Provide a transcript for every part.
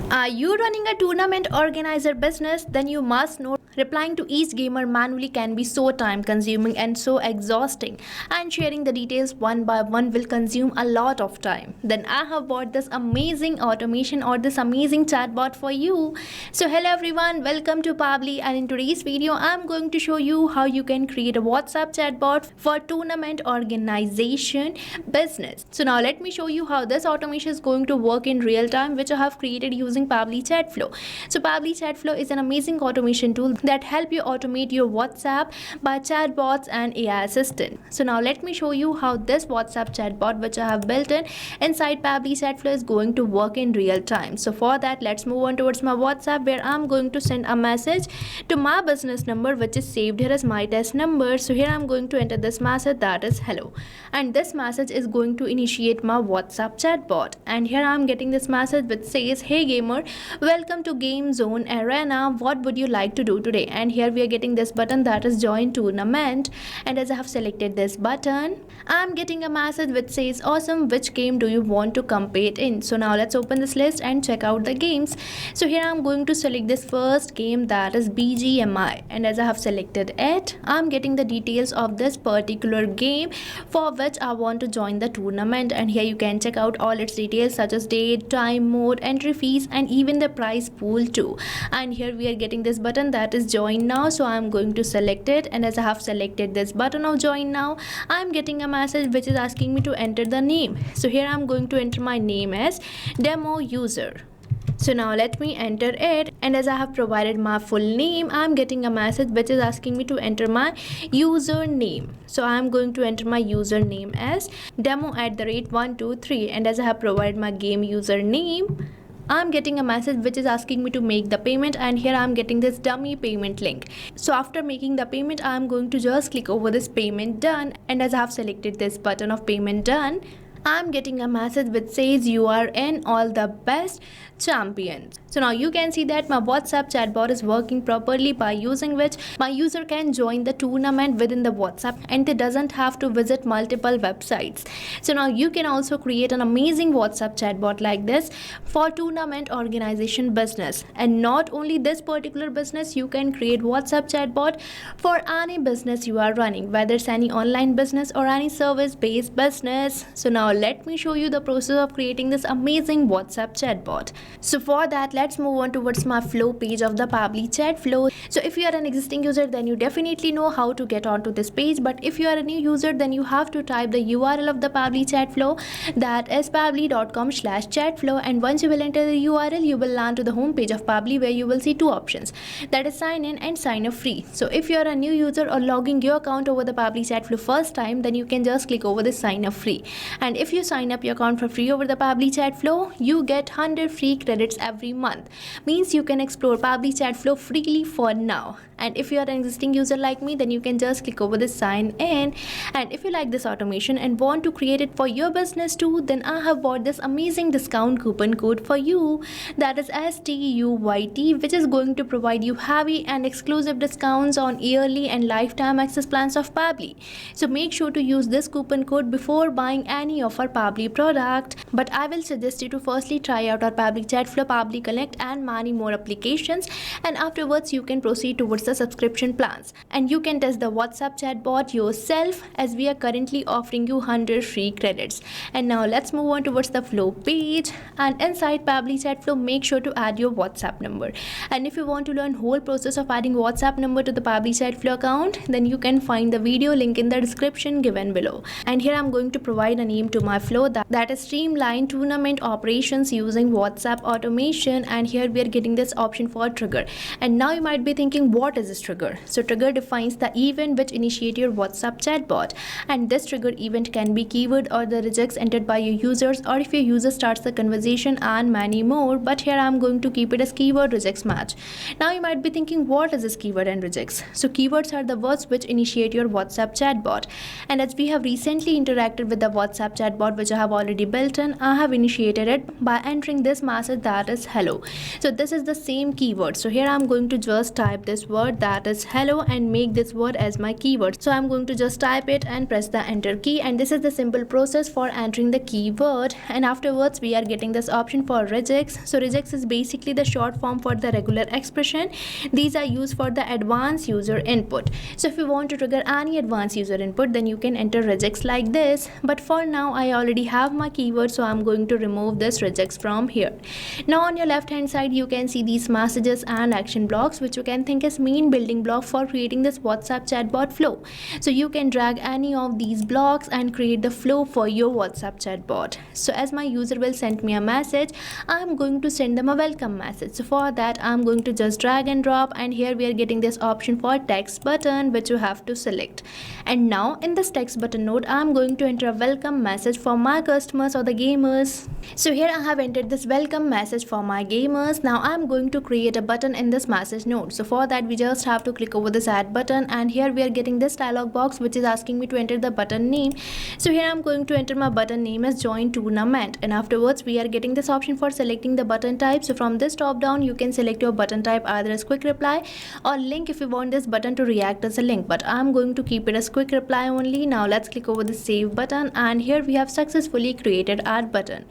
Are you running a tournament organizer business? Then you must know replying to each gamer manually can be so time consuming and so exhausting, and sharing the details one by one will consume a lot of time. Then I have bought this amazing automation or this amazing chatbot for you. So hello everyone, welcome to Pabbly, and in today's video I'm going to show you how you can create a WhatsApp chatbot for tournament organization business. So now let me show you how this automation is going to work in real time, which I have created using Pabbly Chatflow. So Pabbly Chatflow is an amazing automation tool that help you automate your WhatsApp by chatbots and AI assistant. So now let me show you how this WhatsApp chatbot which I have built inside Pabbly Chatflow is going to work in real time. So for that, let's move on towards my WhatsApp, where I'm going to send a message to my business number which is saved here as my test number. So here I'm going to enter this message, that is hello, and this message is going to initiate my WhatsApp chatbot. And here I'm getting this message which says, hey gamer, welcome to Game Zone Arena, what would you like to do today? And here we are getting this button, that is join tournament, and as I have selected this button, I'm getting a message which says awesome, which game do you want to compete in? So now let's open this list and check out the games. So here I'm going to select this first game, that is BGMI, and as I have selected it, I'm getting the details of this particular game for which I want to join the tournament. And here you can check out all its details such as date, time, mode, entry fees, and even the prize pool too. And here we are getting this button, that is join now, so I'm going to select it, and as I have selected this button of join now, I'm getting a message which is asking me to enter the name. So here I'm going to enter my name as demo user. So now let me enter it, and as I have provided my full name, I'm getting a message which is asking me to enter my username. So I'm going to enter my username as demo@123, and as I have provided my game username, I'm getting a message which is asking me to make the payment, and here I'm getting this dummy payment link. So after making the payment, I'm going to just click over this payment done, and as I have selected this button of payment done, I'm getting a message which says you are in all the best champions. So now you can see that my WhatsApp chatbot is working properly, by using which my user can join the tournament within the WhatsApp and they doesn't have to visit multiple websites. So now you can also create an amazing WhatsApp chatbot like this for tournament organization business. And not only this particular business, you can create WhatsApp chatbot for any business you are running, whether it's any online business or any service based business. So now let me show you the process of creating this amazing WhatsApp chatbot. So for that, let's move on towards my flow page of the Pabbly Chatflow. So if you are an existing user, then you definitely know how to get onto this page, but if you are a new user, then you have to type the URL of the Pabbly Chatflow, that is pabbly.com/chatflow, and once you will enter the URL, you will land to the home page of Pabbly, where you will see two options, that is sign in and sign up free. So if you are a new user or logging your account over the Pabbly Chatflow first time, then you can just click over this sign up free, and if you sign up your account for free over the Pabbly Chatflow, you get 100 free credits every month. Means you can explore Pabbly Chatflow freely for now. And if you are an existing user like me, then you can just click over this sign in. And if you like this automation and want to create it for your business too, then I have bought this amazing discount coupon code for you, that is STUYT, which is going to provide you heavy and exclusive discounts on yearly and lifetime access plans of Pabbly. So make sure to use this coupon code before buying any of our Pabbly product. But I will suggest you to firstly try out our Pabbly Chatflow, Pabbly Connect, and many more applications, and afterwards you can proceed towards the subscription plans, and you can test the WhatsApp chatbot yourself, as we are currently offering you 100 free credits. And now let's move on towards the flow page, and inside Pabbly Chatflow, make sure to add your WhatsApp number. And if you want to learn whole process of adding WhatsApp number to the Pabbly Chatflow account, then you can find the video link in the description given below. And here I'm going to provide a name to my flow, that is Streamline Tournament Operations using WhatsApp automation, and here we are getting this option for trigger. And now you might be thinking, what is this trigger? So trigger defines the event which initiate your WhatsApp chatbot, and this trigger event can be keyword or the regex entered by your users, or if your user starts the conversation, and many more. But here I'm going to keep it as keyword regex match. Now you might be thinking, what is this keyword and regex? So keywords are the words which initiate your WhatsApp chatbot, and as we have recently interacted with the WhatsApp chatbot which I have already built in. I have initiated it by entering this message that is hello. So this is the same keyword. So here I'm going to just type this word that is hello and make this word as my keyword. So I'm going to just type it and press the enter key, and this is the simple process for entering the keyword. And afterwards we are getting this option for regex. So regex is basically the short form for the regular expression. These are used for the advanced user input. So if you want to trigger any advanced user input, then you can enter regex like this. But for now I already have my keyword, so I'm going to remove this regex from here. Now on your left hand side you can see these messages and action blocks, which you can think is main building block for creating this WhatsApp chatbot flow. So you can drag any of these blocks and create the flow for your WhatsApp chatbot. So as my user will send me a message, I'm going to send them a welcome message. So for that I'm going to just drag and drop, and here we are getting this option for text button which you have to select. And now in this text button node I'm going to enter a welcome message for my customers or the gamers. So here I have entered this welcome message for my gamers. Now I'm going to create a button in this message node. So for that we just have to click over this add button, and here we are getting this dialog box which is asking me to enter the button name. So here I'm going to enter my button name as join tournament, and afterwards we are getting this option for selecting the button type. So from this top down you can select your button type either as quick reply or link if you want this button to react as a link, but I'm going to keep it as quick reply only. Now let's click over the save button, and here we have successfully created our button.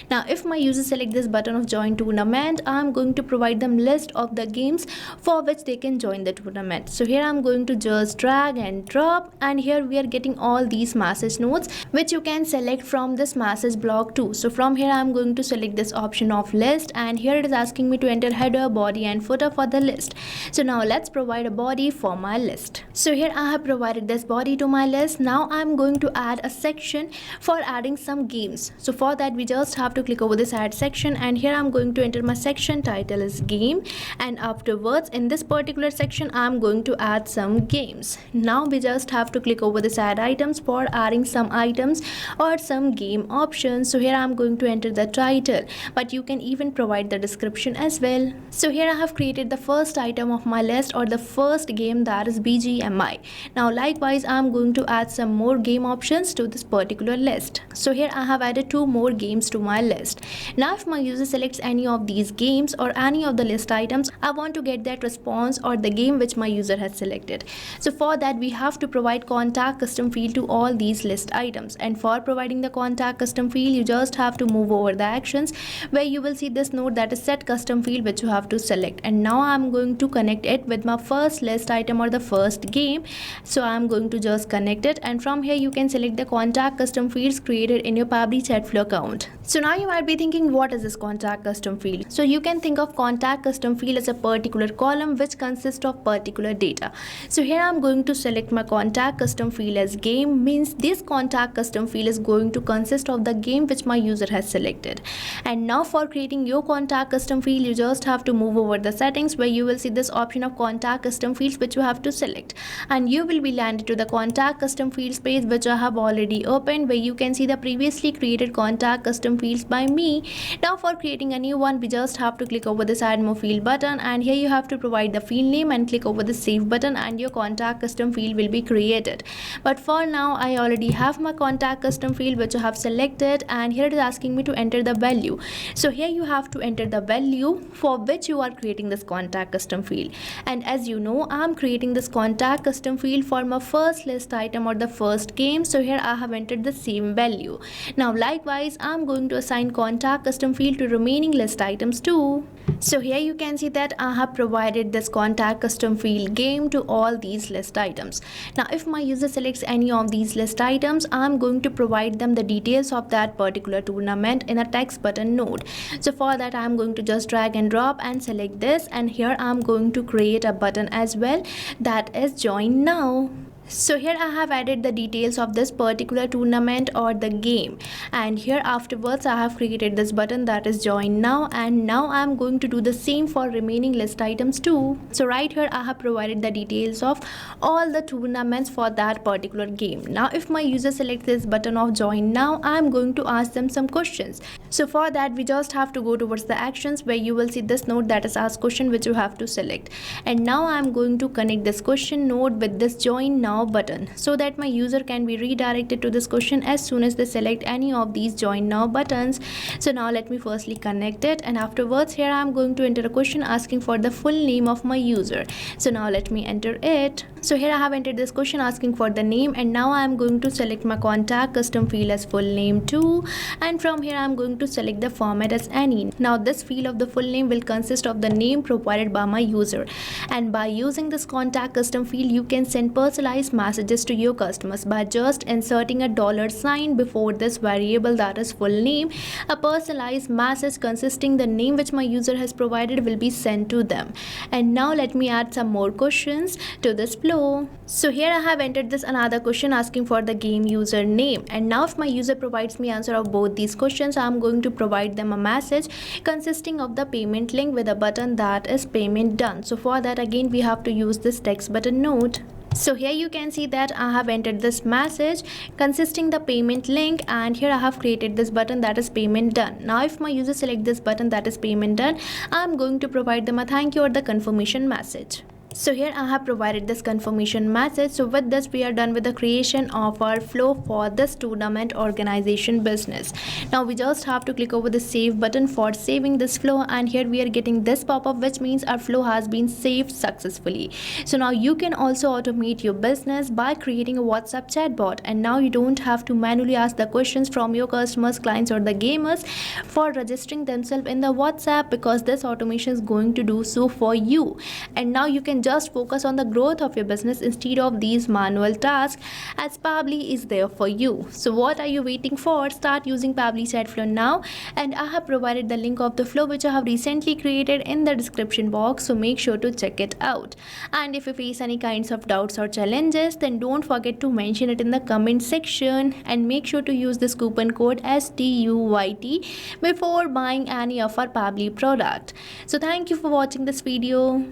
Now if my users select this button of join tournament, I'm going to provide them list of the games for which they can join the tournament. So here I'm going to just drag and drop, and here we are getting all these message nodes which you can select from this message block too. So from here I'm going to select this option of list, and here it is asking me to enter header, body and footer for the list. So now let's provide a body for my list. So here I have provided this body to my list. Now I'm going to add a section for adding some games. So for that we just have to click over this add section, and here I'm going to enter my section title as game, and afterwards in this particular section I'm going to add some games. Now we just have to click over this add items for adding some items or some game options. So here I'm going to enter the title, but you can even provide the description as well. So here I have created the first item of my list or the first game, that is BGMI. Now likewise I'm going to add some more game options to this particular list. So here I have added 2 more games to my list. Now if my user selects any of these games or any of the list items, I want to get that response or the game which my user has selected. So for that we have to provide contact custom field to all these list items, and for providing the contact custom field you just have to move over the actions where you will see this node that is set custom field which you have to select. And now I'm going to connect it with my first list item or the first game. So I'm going to just connect it, and from here you can select the contact custom fields created in your Pabbly Chatflow account. So now you might be thinking, what is this contact custom field? So you can think of contact custom field as a particular column which consists of particular data. So here I'm going to select my contact custom field as game, means this contact custom field is going to consist of the game which my user has selected. And now for creating your contact custom field you just have to move over the settings where you will see this option of contact custom fields which you have to select, and you will be landed to the contact custom fields page which I have already opened, where you can see the previously created contact custom fields by me. Now for creating a new one we just have to click over this add more field button, and here you have to provide the field name and click over the save button, and your contact custom field will be created. But for now I already have my contact custom field which I have selected, and here it is asking me to enter the value. So here you have to enter the value for which you are creating this contact custom field, and as you know I'm creating this contact custom field for my first list item or the first game. So here I have entered the same value. Now likewise I'm going to assign contact custom field to remaining list items too. So here you can see that I have provided this contact custom field game to all these list items. Now if my user selects any of these list items, I'm going to provide them the details of that particular tournament in a text button node. So for that I'm going to just drag and drop and select this, and here I'm going to create a button as well, that is join now. So here I have added the details of this particular tournament or the game, and here afterwards I have created this button that is join now, and now I am going to do the same for remaining list items too. So right here I have provided the details of all the tournaments for that particular game. Now if my user selects this button of join now, I am going to ask them some questions. So for that we just have to go towards the actions where you will see this node that is ask question which you have to select, and now I am going to connect this question node with this join now now button so that my user can be redirected to this question as soon as they select any of these join now buttons. So now let me firstly connect it, and afterwards here I am going to enter a question asking for the full name of my user. So now let me enter it. So here I have entered this question asking for the name, and now I am going to select my contact custom field as full name too, and from here I am going to select the format as any. Now this field of the full name will consist of the name provided by my user, and by using this contact custom field you can send personalized messages to your customers by just inserting a $sign before this variable that is full name. A personalized message consisting the name which my user has provided will be sent to them. And now let me add some more questions to this flow. So here I have entered this another question asking for the game user name, and now if my user provides me answer of both these questions, I am going to provide them a message consisting of the payment link with a button that is payment done. So for that again we have to use this text button node. So here you can see that I have entered this message consisting the payment link, and here I have created this button that is payment done. Now if my user select this button that is payment done, I am going to provide them a thank you or the confirmation message. So here I have provided this confirmation message. So with this we are done with the creation of our flow for this tournament organization business. Now we just have to click over the save button for saving this flow, and here we are getting this pop-up which means our flow has been saved successfully. So now you can also automate your business by creating a WhatsApp chatbot, and now you don't have to manually ask the questions from your customers, clients or the gamers for registering themselves in the WhatsApp, because this automation is going to do so for you. And now you can just focus on the growth of your business instead of these manual tasks, as Pabbly is there for you. So what are you waiting for? Start using Pabbly Chatflow now, and I have provided the link of the flow which I have recently created in the description box, so make sure to check it out. And if you face any kinds of doubts or challenges, then don't forget to mention it in the comment section, and make sure to use this coupon code STUYT before buying any of our Pabbly product. So thank you for watching this video.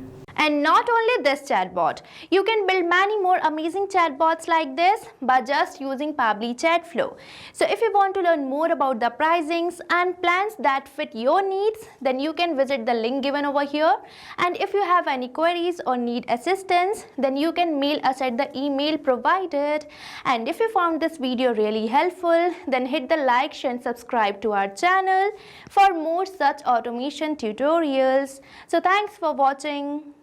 And not only this chatbot, you can build many more amazing chatbots like this by just using Pabbly Chatflow. So if you want to learn more about the pricings and plans that fit your needs, then you can visit the link given over here. And if you have any queries or need assistance, then you can mail us at the email provided. And if you found this video really helpful, then hit the like, share and subscribe to our channel for more such automation tutorials. So thanks for watching.